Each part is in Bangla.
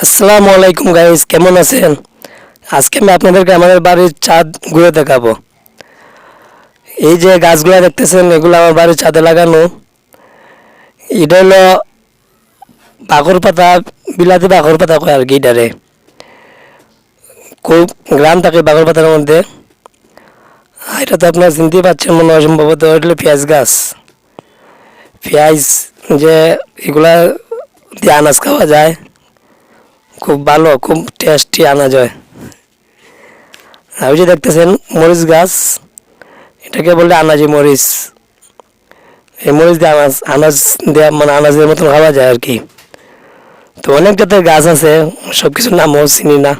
আসসালামু আলাইকুম গাইস, কেমন আছেন? আজকে আমি আপনাদেরকে আমাদের বাড়ির ছাদ ঘুরে দেখাবো। এই যে গাছগুলো দেখতেছেন, এগুলো আমার বাড়ির ছাদে লাগানো। এটা হলো বাখর পাতা, বিলাতি বাখর পাতা কয় আর কি এটারে। খুব গ্রাম থাকে বাখর পাতার মধ্যে। এটা তো আপনারা চিনতেই পাচ্ছেন মনে হয়, সম্ভবত এটা হলো পেঁয়াজ গাছ। পেঁয়াজ যে এগুলা দিয়ে আনাজ খাওয়া যায়, খুব ভালো, খুব টেস্টি আনাজ হয়। আর ওই যে দেখতেছেন মরিচ গাছ, এটাকে বলে আনাজি মরিচ। এই মরিচ দিয়ে আনাজ আনাজ দেওয়া মানে আনাজের মতন খাওয়া যায় আর কি। তো অনেক জাতের গাছ আছে, সব কিছুর নামও চিনি না।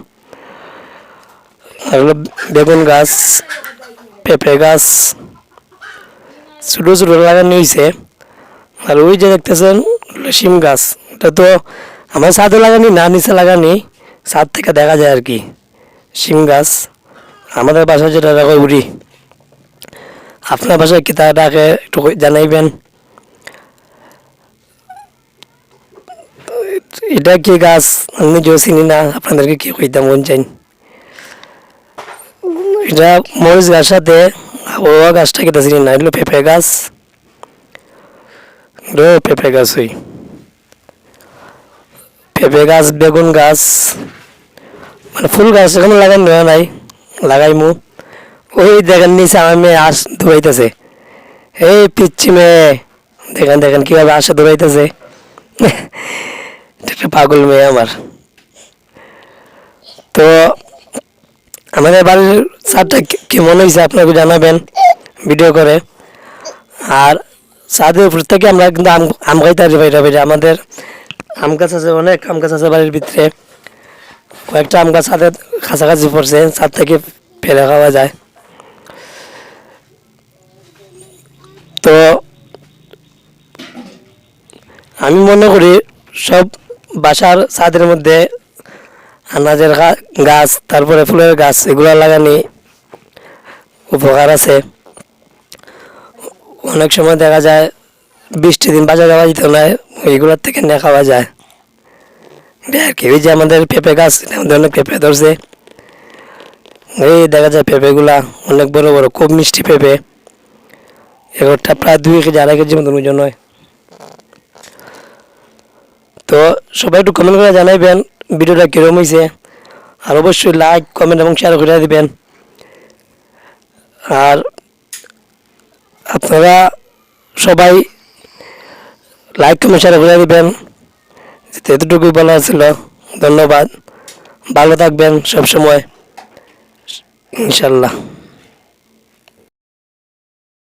আর হলো বেগুন গাছ, পেঁপে গাছ ছোটো ছোটো লাগানো হয়েছে। আর ওই যে দেখতেছেন শিম গাছ, এটা তো আমার ছাদে লাগানি না, নিচে লাগানি, ছাদ থেকে দেখা যায় আর কি। শিম গাছ আমাদের বাসায় যেটা রাখা উড়ি। আপনার বাসায় কি তা ডাকে একটু জানাইবেন। এটা কি গাছ আমি নিজেও চিনি না, আপনাদেরকে কি কইতাম মন চাই। এটা মরিচ গাছ সাথে ও গাছটা কেটে চিনি না, এগুলো পেঁপে গাছ। পেঁপে গাছ ওই পেঁপে গাছ, বেগুন গাছ, মানে ফুল গাছ এখানে লাগানো হয় নাই, লাগাইমু। ওই দেখেন নিচে আমার মেয়ে আস দৌড়াইতেছে, এই পিচ্ছি মেয়ে, দেখেন দেখেন কিভাবে আসে দৌড়াইতেছে। একটা পাগল মেয়ে আমার। তো আমাদের বাড়ির ছাদটা কেমন হয়েছে আপনাকে জানাবেন ভিডিও করে। আর ছাদের উপর থেকে আমরা কিন্তু আম আম খাইতে পারি বাইরে বাইরে। আমাদের আম গাছ আছে, অনেক আম গাছ আছে বাড়ির ভিতরে। কয়েকটা আম গাছ ছাদের কাছাকাছি পড়ছে, ছাদ থেকে পেরে খাওয়া যায়। তো আমি মনে করি সব বাসার ছাদের মধ্যে আনাজের গাছ, তারপরে ফুলের গাছ, এগুলো লাগানি উপকার আছে। অনেক সময় দেখা যায় বৃষ্টির দিন বাজারে যাওয়া যেত না, এইগুলোর থেকে নিয়ে খাওয়া যায় আর কি। ওই যে আমাদের পেঁপে গাছ, আমাদের অনেক পেঁপে ধরছে। এই দেখা যায় পেঁপেগুলা অনেক বড় বড়, খুব মিষ্টি পেঁপে। এগুলোটা প্রায় 2 কেজি 2.5 কেজি মতন ওজন হয়। তো সবাই একটু কমেন্ট করে জানাইবেন ভিডিওটা কীরকম হয়েছে। আর অবশ্যই লাইক, কমেন্ট এবং শেয়ার করে দিবেন। আর আপনারা সবাই লাইক, কমেন্ট, শেয়ার করে দিবেন। এতটুকুই বলা ছিল। ধন্যবাদ, ভালো থাকবেন সবসময় ইনশাল্লাহ।